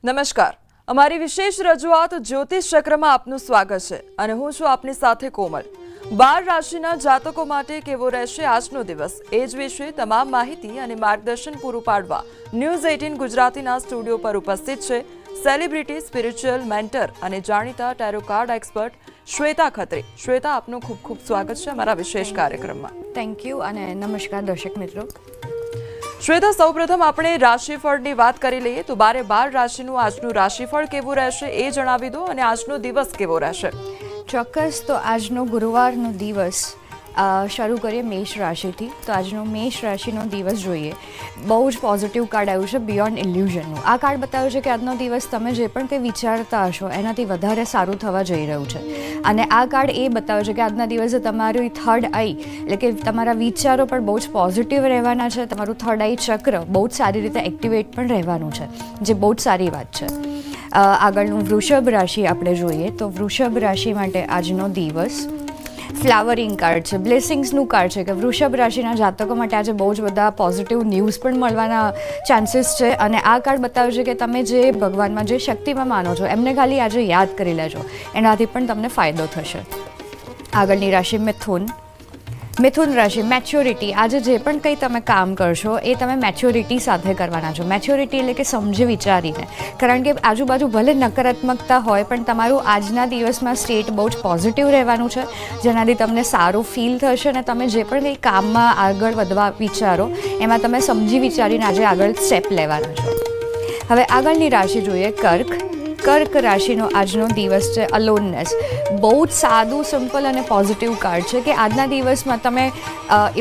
નમસ્કાર, અમારી વિશેષ રજૂઆત જ્યોતિષ ચક્રમાં આપનું સ્વાગત છે અને હું છું આપની સાથે કોમલ। 12 રાશિના જાતકો માટે કેવો રહેશે આજનો દિવસ, એ જ વિશે તમામ માહિતી અને માર્ગદર્શન પૂરું પાડવા ન્યૂઝ 18 ગુજરાતીના સ્ટુડિયો પર ઉપસ્થિત છે સેલિબ્રિટી, સ્પિરિચ્યુઅલ મેન્ટર અને જાણીતા ટેરો કાર્ડ એક્સપર્ટ શ્વેતા ખત્રી। શ્વેતા, આપનું ખૂબ ખૂબ સ્વાગત છે અમારા વિશેષ કાર્યક્રમમાં। થેન્ક યુ અને નમસ્કાર દર્શક મિત્રો। શ્વેતા, સૌપ્રથમ આપણે રાશિફળની વાત કરી લઈએ તો 12 રાશિનું આજનું રાશિફળ કેવું રહેશે એ જણાવી દો અને આજનો દિવસ કેવો રહેશે। ચોક્કસ, તો આજનો ગુરુવારનો દિવસ શરૂ કરીએ મેષ રાશિથી। તો આજનો મેષ રાશિનો દિવસ જોઈએ, બહુ જ પોઝિટિવ કાર્ડ આવ્યું છે બિયોન્ડ ઇલ્યુઝનનું। આ કાર્ડ બતાવ્યું છે કે આજનો દિવસ તમે જે પણ કંઈ વિચારતા હશો એનાથી વધારે સારું થવા જઈ રહ્યું છે। અને આ કાર્ડ એ બતાવે છે કે આજના દિવસે તમારું થર્ડ આઈ એટલે કે તમારા વિચારો પણ બહુ જ પોઝિટિવ રહેવાના છે, તમારું થર્ડ આઈ ચક્ર બહુ જ સારી રીતે એક્ટિવેટ પણ રહેવાનું છે, જે બહુ જ સારી વાત છે। આગળનું વૃષભ રાશિ આપણે જોઈએ તો વૃષભ રાશિ માટે આજનો દિવસ ફ્લાવરિંગ કાર્ડ છે, બ્લેસિંગ્સનું કાર્ડ છે કે વૃષભ રાશિના જાતકો માટે આજે બહુ જ બધા પોઝિટિવ ન્યૂઝ પણ મળવાના ચાન્સીસ છે। અને આ કાર્ડ બતાવે છે કે તમે જે ભગવાનમાં જે શક્તિમાં માનો છો એમને ખાલી આજે યાદ કરી લેજો, એનાથી પણ તમને ફાયદો થશે। આગળની રાશિ મિથુન રાશિ, મેચ્યોરિટી। આજે જે પણ કંઈ તમે કામ કરશો એ તમે મેચ્યોરિટી સાથે કરવાના છો। મેચ્યોરિટી એટલે કે સમજી વિચારીને, કારણ કે આજુબાજુ ભલે નકારાત્મકતા હોય પણ તમારું આજના દિવસમાં સ્ટેટ બહુ જ પોઝિટિવ રહેવાનું છે, જેનાથી તમને સારું ફીલ થશે અને તમે જે પણ કંઈ કામમાં આગળ વધવા વિચારો એમાં તમે સમજી વિચારીને આજે આગળ સ્ટેપ લેવાના છો। હવે આગળની રાશિ જોઈએ કર્ક રાશિનો આજનો દિવસ છે અલોનનેસ। બહુ જ સાદું, સિમ્પલ અને પોઝિટિવ કાર્ડ છે કે આજના દિવસમાં તમે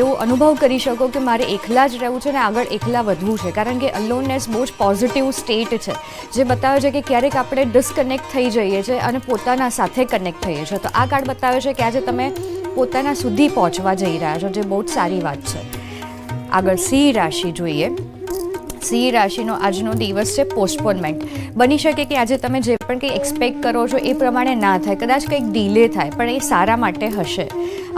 એવું અનુભવ કરી શકો કે મારે એકલા જ રહેવું છે ને આગળ એકલા વધવું છે, કારણ કે અલોનનેસ બહુ જ પોઝિટિવ સ્ટેટ છે જે બતાવે છે કે ક્યારેક આપણે ડિસ્કનેક્ટ થઈ જઈએ છીએ અને પોતાના સાથે કનેક્ટ થઈએ છીએ। તો આ કાર્ડ બતાવે છે કે આજે તમે પોતાના સુધી પહોંચવા જઈ રહ્યા છો, જે બહુ જ સારી વાત છે। આગળ સિંહ રાશિ જોઈએ। સિંહ રાશિનો આજનો દિવસ છે પોસ્ટપોનમેન્ટ। બની શકે કે આજે તમે જે પણ કંઈ એક્સપેક્ટ કરો છો એ પ્રમાણે ના થાય, કદાચ કંઈક ડિલે થાય પણ એ સારા માટે હશે।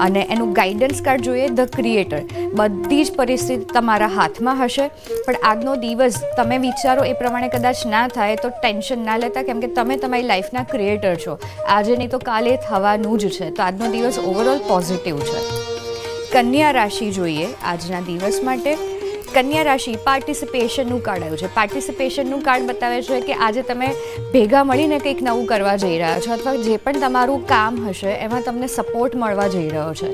અને એનું ગાઈડન્સ કાર્ડ જોઈએ ધ ક્રિએટર। બધી જ પરિસ્થિતિ તમારા હાથમાં હશે પણ આજનો દિવસ તમે વિચારો એ પ્રમાણે કદાચ ના થાય તો ટેન્શન ના લેતા, કેમ કે તમે તમારી લાઈફના ક્રિએટર છો। આજે નહીં તો કાલે થવાનું જ છે, તો આજનો દિવસ ઓવરઓલ પોઝિટિવ છે। કન્યા રાશિ જોઈએ આજના દિવસ માટે। કન્યા રાશિ, પાર્ટિસિપેશનનું કાર્ડ આવ્યું છે। પાર્ટિસિપેશનનું કાર્ડ બતાવે છે કે આજે તમે ભેગા મળીને કંઈક નવું કરવા જઈ રહ્યા છો અથવા જે પણ તમારું કામ હશે એમાં તમને સપોર્ટ મળવા જઈ રહ્યો છે।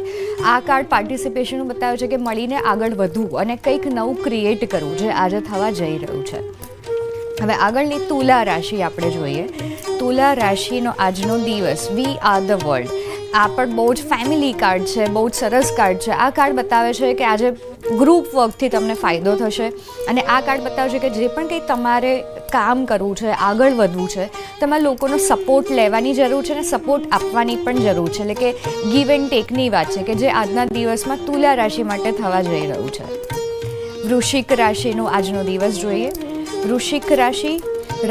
આ કાર્ડ પાર્ટિસિપેશનનું બતાવે છે કે મળીને આગળ વધવું અને કંઈક નવું ક્રિએટ કરવું જે આજે થવા જઈ રહ્યું છે। હવે આગળની તુલા રાશિ આપણે જોઈએ। તુલા રાશિનો આજનો દિવસ વી આર ધ વર્લ્ડ। આ પણ બહુ જ ફેમિલી કાર્ડ છે, બહુ જ સરસ કાર્ડ છે। આ કાર્ડ બતાવે છે કે આજે ગ્રુપ વર્કથી તમને ફાયદો થશે અને આ કાર્ડ બતાવે છે કે જે પણ કંઈ તમારે કામ કરવું છે, આગળ વધવું છે, તમારે લોકોનો સપોર્ટ લેવાની જરૂર છે અને સપોર્ટ આપવાની પણ જરૂર છે, એટલે કે ગીવ એન્ડ ટેકની વાત છે કે જે આજના દિવસમાં તુલા રાશિ માટે થવા જઈ રહ્યું છે। વૃશ્ચિક રાશિનો આજનો દિવસ જોઈએ। વૃશ્ચિક રાશિ,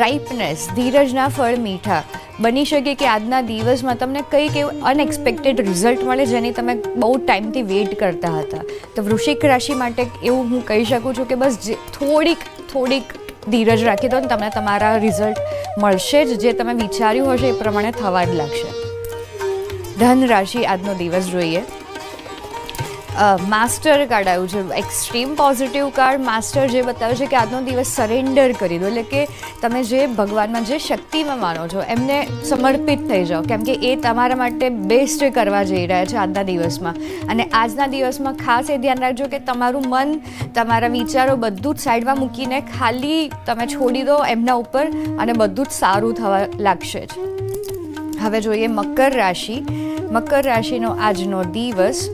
રાઇપનેસ, ધીરજના ફળ મીઠા। બની શકે કે આજના દિવસમાં તમને કંઈક એવું અનએક્સપેક્ટેડ રિઝલ્ટ મળે જેની તમે બહુ ટાઈમથી વેઇટ કરતા હતા। તો વૃશ્ચિક રાશિ માટે એવું હું કહી શકું છું કે બસ થોડીક ધીરજ રાખી દો ને તમને તમારા રિઝલ્ટ મળશે જ, જે તમે વિચાર્યું હશે એ પ્રમાણે થવા જ લાગશે। ધન રાશિ આજનો દિવસ જોઈએ। માસ્ટર કાર્ડ આવ્યું છે, એક્સ્ટ્રીમ પોઝિટિવ કાર્ડ। માસ્ટર જે બતાવે છે કે આજનો દિવસ સરેન્ડર કરી દો, એટલે કે તમે જે ભગવાનમાં જે શક્તિમાં માનો છો એમને સમર્પિત થઈ જાઓ, કેમ કે એ તમારા માટે બેસ્ટ કરવા જઈ રહ્યા છે આજના દિવસમાં। અને આજના દિવસમાં ખાસ એ ધ્યાન રાખજો કે તમારું મન, તમારા વિચારો બધું જ સાઈડમાં મૂકીને ખાલી તમે છોડી દો એમના ઉપર અને બધું જ સારું થવા લાગશે જ। હવે જોઈએ મકર રાશિ। મકર રાશિનો આજનો દિવસ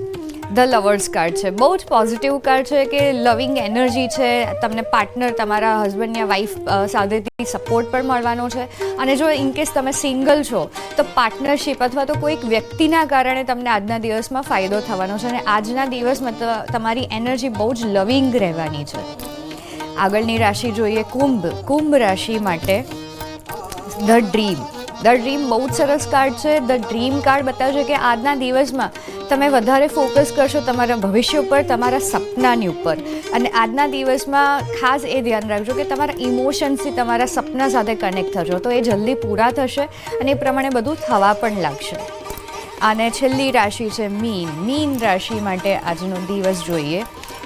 ધ લવર્સ કાર્ડ છે। બહુ જ પોઝિટિવ કાર્ડ છે કે લવિંગ એનર્જી છે, તમને પાર્ટનર, તમારા હસબન્ડ યા વાઈફ સાથેથી સપોર્ટ પણ મળવાનો છે। અને જો ઇનકેસ તમે સિંગલ છો તો પાર્ટનરશિપ અથવા તો કોઈક વ્યક્તિના કારણે તમને આજના દિવસમાં ફાયદો થવાનો છે અને આજના દિવસમાં તમારી એનર્જી બહુ જ લવિંગ રહેવાની છે। આગળની રાશિ જોઈએ કુંભ રાશિ માટે ધ ડ્રીમ। બહુ જ સરસ કાર્ડ છે। ધ ડ્રીમ કાર્ડ બતાવે છે કે આજના દિવસમાં તમે વધારે ફોકસ કરશો તમારા ભવિષ્ય ઉપર, તમારા સપનાની ઉપર. અને આજના દિવસમાં ખાસ એ ધ્યાન રાખજો કે તમારા ઇમોશન્સથી તમારા સપના સાથે કનેક્ટ થજો, તો એ જલ્દી પૂરા થશે અને એ પ્રમાણે બધું થવા પણ લાગશે. અને છેલ્લી રાશિ છે મીન રાશિ માટે આજનો દિવસ જોઈએ,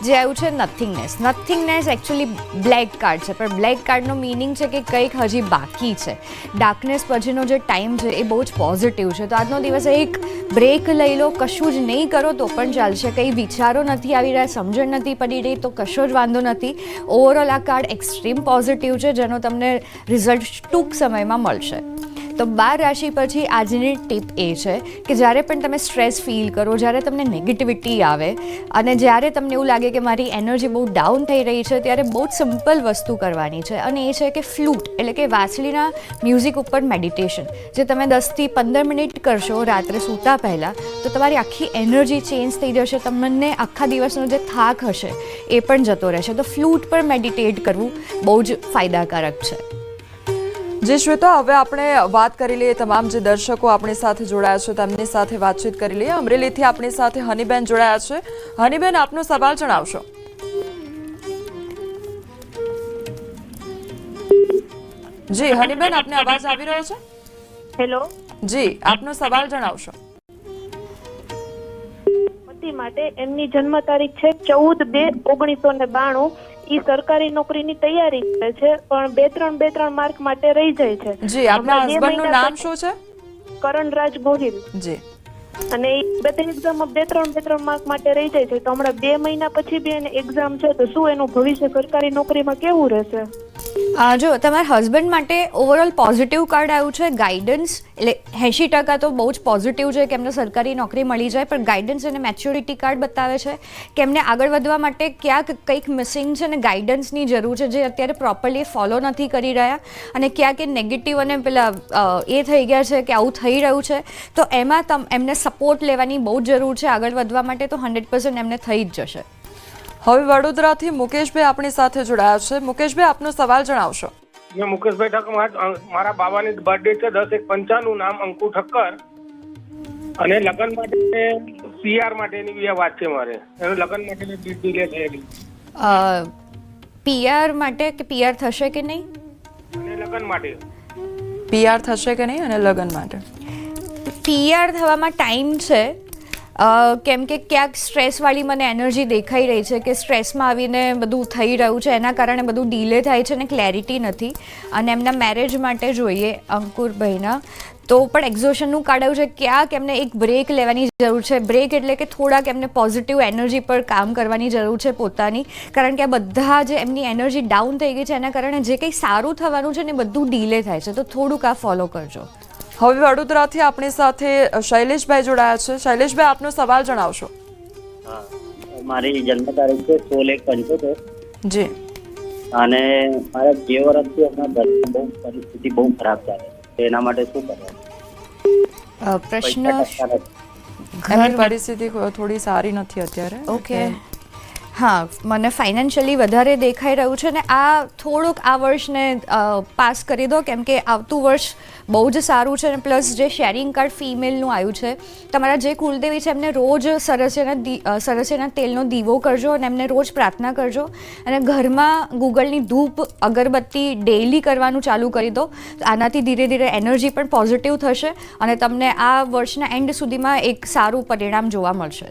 જે આવ્યું છે નથિંગનેસ. નથિંગનેસ એકચ્યુઅલી બ્લેક કાર્ડ છે, પણ બ્લેક કાર્ડનો મિનિંગ છે કે કંઈક હજી બાકી છે. ડાર્કનેસ પછીનો જે ટાઈમ છે એ બહુ જ પોઝિટિવ છે. તો આજનો દિવસ એક બ્રેક લઈ લો, કશું જ નહીં કરો તો પણ ચાલશે. કંઈ વિચારો નથી આવી રહ્યા, સમજણ નથી પડી રહી તો કશો જ વાંધો નથી. ઓવરઓલ આ કાર્ડ એક્સ્ટ્રીમ પોઝિટિવ છે, જેનો તમને રિઝલ્ટ ટૂંક સમયમાં મળશે. તો 12 રાશિ પછી આજની ટીપ એ છે કે જ્યારે પણ તમે સ્ટ્રેસ ફીલ કરો, જ્યારે તમને નેગેટિવિટી આવે અને જ્યારે તમને એવું લાગે કે મારી એનર્જી બહુ ડાઉન થઈ રહી છે, ત્યારે બહુ જ સિમ્પલ વસ્તુ કરવાની છે અને એ છે કે ફ્લૂટ એટલે કે વાંસળીના મ્યુઝિક ઉપર મેડિટેશન. જે તમે 10થી 15 મિનિટ કરશો રાત્રે સૂતા પહેલાં, તો તમારી આખી એનર્જી ચેન્જ થઈ જશે. તમને આખા દિવસનો જે થાક હશે એ પણ જતો રહેશે. તો ફ્લૂટ પર મેડિટેટ કરવું બહુ જ ફાયદાકારક છે. જી શ્વેતા, હવે આપણે વાત કરી લઈએ તમામ જે દર્શકો આપણી સાથે જોડાયા છે તેમની સાથે વાતચીત કરી લઈએ. અમરેલીથી આપણી સાથે હનીબેન જોડાયા છે. હનીબેન, આપનો સવાલ જણાવશો. જી હનીબેન, આપને અવાજ આવી રહ્યો છે? હેલો. જી, આપનો સવાલ જણાવશો. પતિ માટે એમની જન્મ તારીખ છે 14/2/1992. ઈ સરકારી નોકરીની તૈયારી કરે છે, પણ બે ત્રણ માર્ક માટે રહી જાય છે. જી, આપના હસબન્ડનું નામ શું છે? કરણરાજ ગોહિલ. જી. અને એ બધી એક્ઝામમાં બે ત્રણ માર્ક માટે રહી જાય છે. તો હમણાં 2 મહિના પછી બી એને એક્ઝામ છે, તો શું એનું ભવિષ્ય સરકારી નોકરીમાં કેવું રહેશે? જો તમારા હસબન્ડ માટે ઓવરઓલ પોઝિટિવ કાર્ડ આવ્યું છે. ગાઈડન્સ એટલે 80% તો બહુ જ પોઝિટિવ છે કે એમને સરકારી નોકરી મળી જાય, પણ ગાઈડન્સ અને મેચ્યોરિટી કાર્ડ બતાવે છે કે એમને આગળ વધવા માટે ક્યાંક કંઈક મિસિંગ છે અને ગાઈડન્સની જરૂર છે, જે અત્યારે પ્રોપરલી ફોલો નથી કરી રહ્યા અને ક્યાંક એ નેગેટિવ અને પેલા એ થઈ ગયા છે કે આવું થઈ રહ્યું છે. તો એમાં એમને સપોર્ટ લેવાની બહુ જ જરૂર છે. આગળ વધવા માટે તો 100% એમને થઈ જ જશે. હવે વડોદરાથી મુકેશભાઈ આપણી સાથે જોડાયા છે. મુકેશભાઈ, આપનો સવાલ જણાવશો. મેં મુકેશભાઈ ઠક્કર, મારા બાબાની બર્થડે છે 10/1/95, નામ અંકુ ઠક્કર, અને લગ્ન માટે PR માટેની વાત છે મારે. એનું લગ્ન માટેની ડીલે થયેલી. PR માટે કે PR થશે કે નહીં? અને લગ્ન માટે PR થશે કે નહીં અને લગ્ન માટે? PR થવામાં ટાઈમ છે, કેમ કે ક્યાંક સ્ટ્રેસવાળી મને એનર્જી દેખાઈ રહી છે કે સ્ટ્રેસમાં આવીને બધું થઈ રહ્યું છે, એના કારણે બધું ડીલે થાય છે અને ક્લેરિટી નથી. અને એમના મેરેજ માટે જોઈએ અંકુરભાઈના, તો પણ એક્ઝોશનનું કાર્ડ આવ્યું છે. ક્યાંક એમને એક બ્રેક લેવાની જરૂર છે. બ્રેક એટલે કે થોડાક એમને પોઝિટિવ એનર્જી પર કામ કરવાની જરૂર છે પોતાની, કારણ કે આ બધા જે એમની એનર્જી ડાઉન થઈ ગઈ છે એના કારણે જે કંઈ સારું થવાનું છે ને બધું ડીલે થાય છે. તો થોડુંક આ ફોલો કરજો. હવે વડોદરાથી આપણી સાથે શૈલેષભાઈ જોડાયા છે. શૈલેષભાઈ, આપનો સવાલ જણાવશો. હા, મારી જન્મ તારીખ છે 16/1/75. જી. અને મારા 2 વર્ષથી હમણાં ઘરની બહુ પરિસ્થિતિ બહુ ખરાબ ચાલે છે. એના માટે શું કરવાનું? પ્રશ્ન એમની પરિસ્થિતિ થોડી સારી નથી અત્યારે. ઓકે. હા, મને ફાઇનાન્શિયલી વધારે દેખાઈ રહ્યું છે ને આ થોડુંક આ વર્ષને પાસ કરી દો, કેમ કે આવતું વર્ષ બહુ જ સારું છે. અને પ્લસ જે શેરિંગ કાર્ડ ફિમેલનું આવ્યું છે, તમારા જે કુલદેવી છે એમને રોજ સરસિયાના તેલનો દીવો કરજો અને એમને રોજ પ્રાર્થના કરજો. અને ઘરમાં ગૂગલની ધૂપ અગરબત્તી ડેઇલી કરવાનું ચાલુ કરી દો. આનાથી ધીરે ધીરે એનર્જી પણ પોઝિટિવ થશે અને તમને આ વર્ષના એન્ડ સુધીમાં એક સારું પરિણામ જોવા મળશે.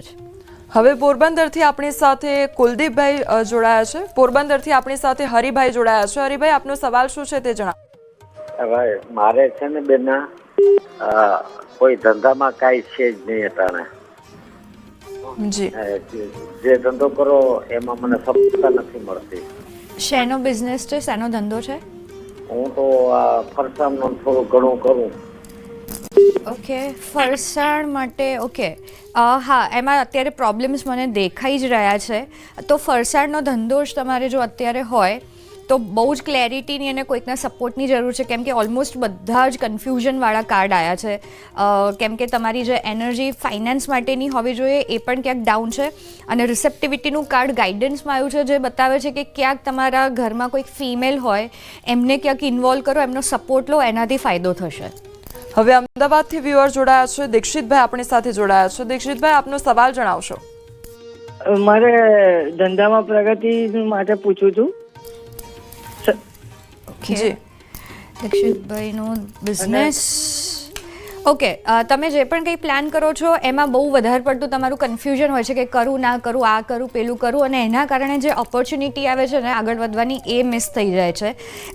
હવે પોરબંદરથી આપણી સાથે કુલદીપભાઈ જોડાયા છે. પોરબંદરથી આપણી સાથે હરિભાઈ જોડાયા છે. હરિભાઈ, આપનો સવાલ શું છે તે જણાવો. હવે મારે છે ને બેના કોઈ ધંધામાં કાંઈ છે જ નહીં અટાણે. જી. જે ધંધો કરો એમાં મને સફળતા નથી મળતી. શેનો બિઝનેસ છે, શેનો ધંધો છે? હું તો આ ફરસાણનું થોડું ઘણું કરું. ઓકે, ફરસાણ માટે. ઓકે, હા, એમાં અત્યારે પ્રોબ્લેમ્સ મને દેખાઈ જ રહ્યા છે. તો ફરસાણનો ધંધો જ તમારે જો અત્યારે હોય તો બહુ જ ક્લેરિટીની અને કોઈકના સપોર્ટની જરૂર છે, કેમ કે ઓલમોસ્ટ બધા જ કન્ફ્યુઝનવાળા કાર્ડ આવ્યા છે. કેમ કે તમારી જે એનર્જી ફાઇનાન્સ માટેની હોવી જોઈએ એ પણ ક્યાંક ડાઉન છે. અને રિસેપ્ટિવિટીનું કાર્ડ ગાઈડન્સમાં આવ્યું છે, જે બતાવે છે કે ક્યાંક તમારા ઘરમાં કોઈક ફિમેલ હોય એમને ક્યાંક ઇન્વોલ્વ કરો, એમનો સપોર્ટ લો, એનાથી ફાયદો થશે. હવે અમદાવાદથી વ્યુઅર જોડાયા છે દીક્ષિતભાઈ આપણી સાથે જોડાયા છે. દીક્ષિતભાઈ, આપનો સવાલ જણાવશો. મારે ધંધામાં પ્રગતિ માટે પૂછું છું. જી. દીક્ષિતભાઈનો બિઝનેસ. ઓકે, તમે જે પણ કંઈ પ્લાન કરો છો એમાં બહુ વધારે પડતું તમારું કન્ફ્યુઝન હોય છે કે કરું ના કરું, આ કરું પેલું કરું, અને એના કારણે જે ઓપોર્ચ્યુનિટી આવે છે ને આગળ વધવાની એ મિસ થઈ જાય છે.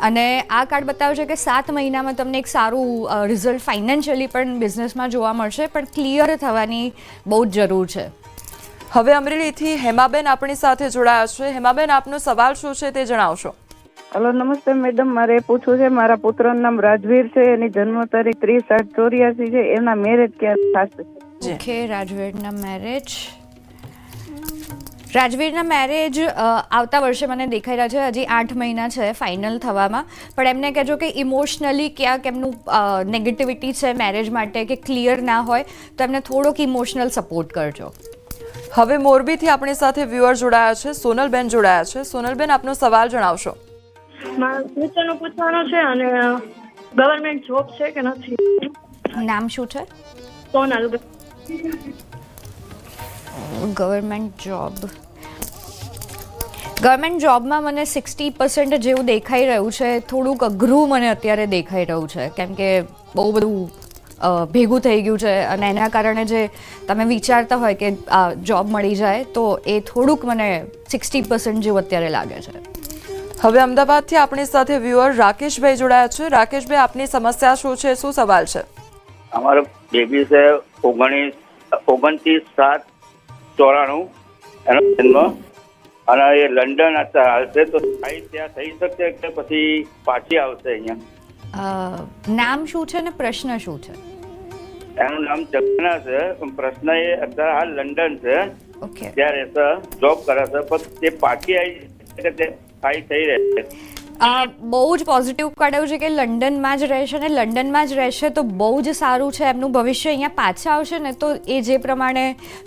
અને આ કાર્ડ બતાવે છે કે 7 મહિનામાં તમને એક સારું રિઝલ્ટ ફાઇનાન્શિયલી પણ બિઝનેસમાં જોવા મળશે, પણ ક્લિયર થવાની બહુ જ જરૂર છે. હવે અમરેલીથી હેમાબેન આપણી સાથે જોડાયા છે. હેમાબેન, આપનો સવાલ શું છે તે જણાવશો. હલો, નમસ્તે મેડમ. મારે પૂછવું છે, મારા પુત્રનું નામ રાજવીર છે, એની જન્મ તારીખ 30/8/84 છે. એના મેરેજ ક્યાં થશે? ઓકે, રાજવીરના મેરેજ આવતા વર્ષે મને દેખાઈ રહ્યા છે. હજી 8 મહિના છે ફાઇનલ થવામાં, પણ એમને કહેજો કે ઇમોશનલી ક્યાંક એમનું નેગેટિવિટી છે મેરેજ માટે કે ક્લિયર ના હોય, તો એમને થોડોક ઇમોશનલ સપોર્ટ કરજો. હવે મોરબીથી આપણી સાથે વ્યુઅર જોડાયા છે સોનલબેન જોડાયા છે. સોનલબેન, આપનો સવાલ જણાવશો. મારા ફ્યુચરનું પૂછવાનું છે અને ગવર્મેન્ટ જોબ છે કે નથી. નામ શું છે? સોનલ. ગવર્મેન્ટ જોબમાં મને 60% જેવું દેખાઈ રહ્યું છે. થોડુંક અઘરું મને અત્યારે દેખાઈ રહ્યું છે, કેમ કે બહુ બધું ભેગું થઈ ગયું છે, અને એના કારણે જે તમે વિચારતા હોય કે જોબ મળી જાય, તો એ થોડુંક મને 60% જેવું અત્યારે લાગે છે. હવે અમદાવાદથી આપણી સાથે વ્યુઅર રાકેશભાઈ જોડાયા છે. રાકેશભાઈ, આપની સમસ્યા શું છે, શું સવાલ છે? અમારો બેબી છે 29/7/94 એનો જન્મ, અને એ લંડન અત્યારે હાલશે, તો ત્યાં થઈ શકશે કે પછી પાછી આવશે અહીંયા? નામ શું છે ને પ્રશ્ન શું છે? એનું નામ જગના છે. પ્રશ્ન એ અત્યારે હાલ લંડન છે, ઓકે, ત્યાં રહેશે, જોબ કરે છે, પણ તે પાછી આવી કે તે સ્થાયી થઈ રહેશે? બહુ જ પોઝિટિવ કાર્ડ આવ્યું છે કે લંડનમાં જ રહેશે, ને લંડનમાં જ રહેશે તો બહુ જ સારું છે. એમનું ભવિષ્ય અહીંયા પાછા આવશે ને, તો એ જે પ્રમાણે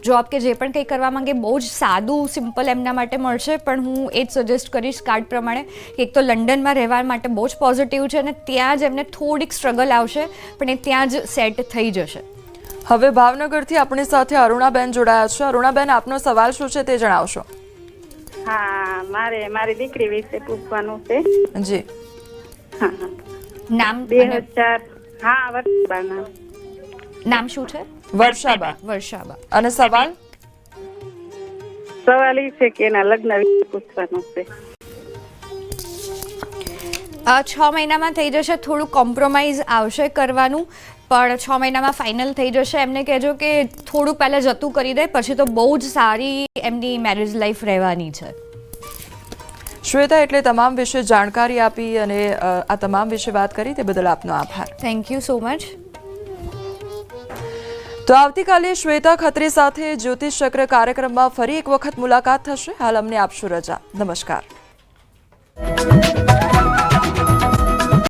જોબ કે જે પણ કંઈ કરવા માંગે બહુ જ સાદું સિમ્પલ એમના માટે મળશે. પણ હું એ જ સજેસ્ટ કરીશ કાર્ડ પ્રમાણે કે એક તો લંડનમાં રહેવા માટે બહુ જ પોઝિટિવ છે, અને ત્યાં જ એમને થોડીક સ્ટ્રગલ આવશે, પણ એ ત્યાં જ સેટ થઈ જશે. હવે ભાવનગરથી આપણી સાથે અરુણાબેન જોડાયા છે. અરુણાબેન, આપનો સવાલ શું છે તે જણાવશો. હા, મારે મારી દીકરી વિશે પૂછવાનું છે. જી. હા, નામ 2000. હા, વર્ષાબા. નામ શું છે? વર્ષાબા. અને સવાલ? સવાલ એ છે કે એના લગ્ન વિશે પૂછવાનું છે. 6 મહિનામાં થઈ જશે. થોડું કોમ્પ્રોમાઇઝ આવશે કરવાનું, પણ 6 મહિનામાં ફાઇનલ થઈ જશે. એમને કહેજો કે થોડું પહેલાં જતું કરી દે, પછી તો બહુ જ સારી એમની મેરેજ લાઈફ રહેવાની છે. શ્વેતા, એટલે તમામ વિશે જાણકારી આપી અને આ તમામ વિશે વાત કરી તે બદલ આપનો આભાર. Thank you so much. તો આવતીકાલે શ્વેતા ખત્રી સાથે જ્યોતિષ ચક્ર કાર્યક્રમમાં ફરી એક વખત મુલાકાત થશે. હાલ અમને આપશો રજા. નમસ્કાર.